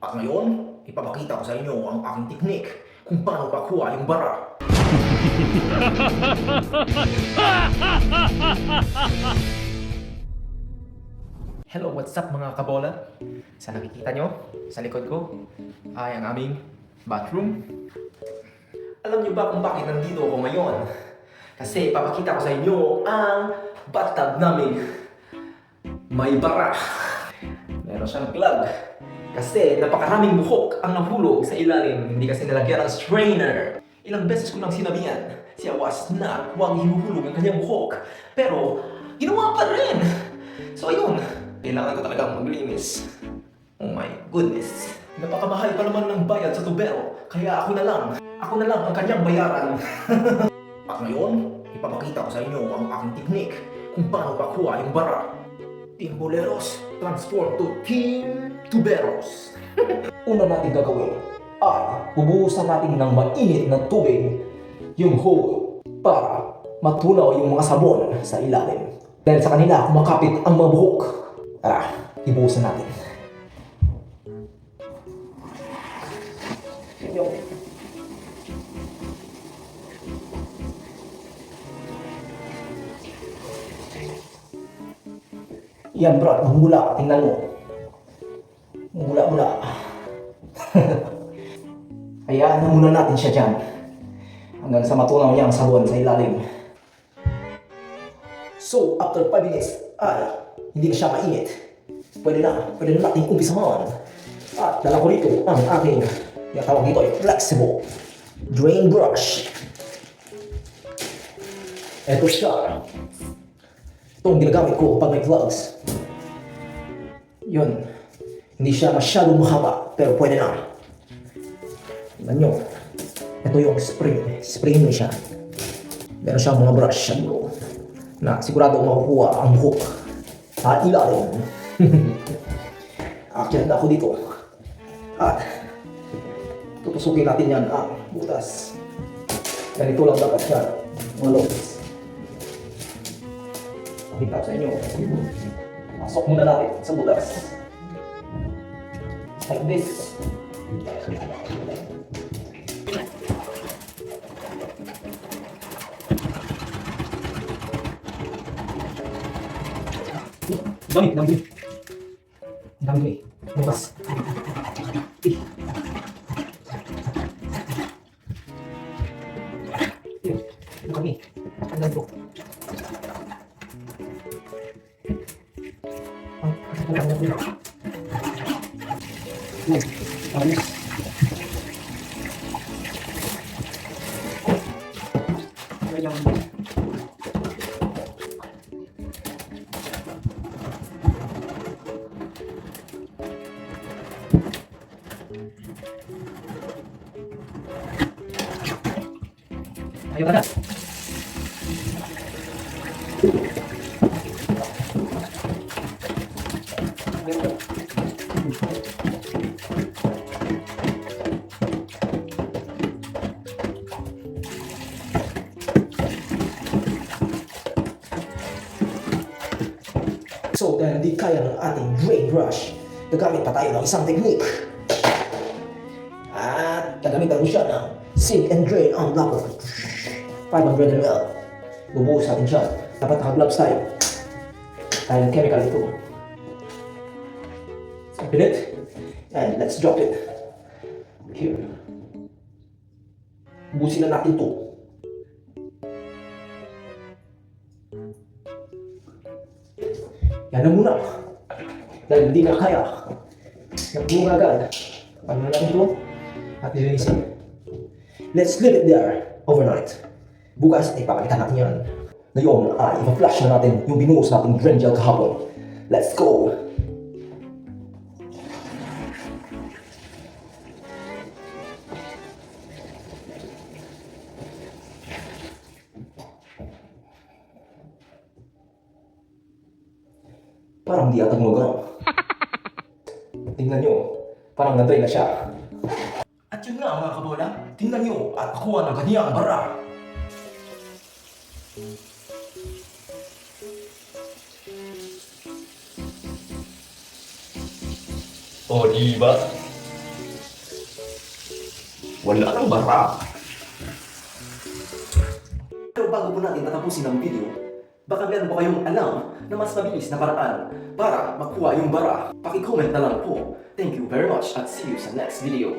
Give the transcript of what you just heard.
At ngayon, ipapakita ko sa inyo ang aking teknik kung paano pakuha yung bara. Hello, what's up mga kabola? Sa nakikita nyo, sa likod ko, ay ang aming bathroom. Alam nyo ba kung bakit nandito ako ngayon? Kasi ipapakita ko sa inyo ang bathtub namin. May bara. Meron siyang plug. Kasi napakaraming buhok ang nahulog sa ilalim. Hindi kasi nilagyan ng strainer. Ilang beses ko nang sinabihan si Awas na huwag hinuhulog ang kanyang buhok. Pero, ginawa pa rin. So ayun, kailangan ko talagang maglinis. Oh my goodness. Napakamahal pa naman ng bayad sa tubero. Kaya ako na lang ang kanyang bayaran. At ngayon, ipapakita ko sa inyo ang aking teknik kung paano pakuha yung bara. Team Boleros, transform to Team Tuberos. Una natin gagawin ay bubuhusan natin ng mainit na tubig yung hole para matunaw yung mga sabon sa ilalim. Dahil sa kanila kumakapit ang mga buhok. Ibuhusan natin. Yan bro, mahula. Tingnan mo. Mula-mula. Hayaan na muna natin siya dyan. Hanggang sa matunaw niya ang sabon sa ilalim. So, after 5 minutes, hindi na siya mainit. Pwede na natin umpisahan. At dala ko rito ang aking, yung tawag dito ay flexible drain brush. Ito siya. Itong ginagamit ko pag may vlogs. Yun. Hindi siya masyadong mahaba, pero pwede na. Tingnan nyo. Ito yung spring. Spring mo siya. Meron siyang mga brush sa dulo na sigurado makukuha ang buhok at ilalim. Akyat na ako dito. At tutusukin natin yan ang butas. Ganito lang dapat siya. Mga lobes. Pakita ko sa inyo. Pasok muna natin sa butas. Like this. Dami. Bukas. Ito kami. Ang ganito. Ayos. Ayaw ka na. So, dahil hindi kaya ng ating drain brush, gagamit pa tayo ng isang technique. At gagamitan ko siya ng sink and drain on blocker. 500 ml. Bubuhos natin siya. Dapat naka-gloves tayo. Dahil chemical ito. Open it. And let's drop it. Here. Bubusin na natin ito. Yan na muna. Dahil hindi na kaya. Nagbunga agad. Paano natin ito? At nilinisin. Let's leave it there overnight. Bukas ay papalitan natin yan. Ngayon ay ipa-flash na natin yung binuhos nating drain gel kahapon. Let's go! Parang di ata gumagano. Tingnan nyo, parang na-dry na siya. At yun nga mga kabola, tingnan nyo at kuha ng kaniyang bara. O, di ba? Wala nang bara. Pero bago po natin tatapusin ang video, baka meron po kayong alam na mas mabilis na paraan para makuha yung bara. Paki-comment na lang po. Thank you very much at see you sa next video.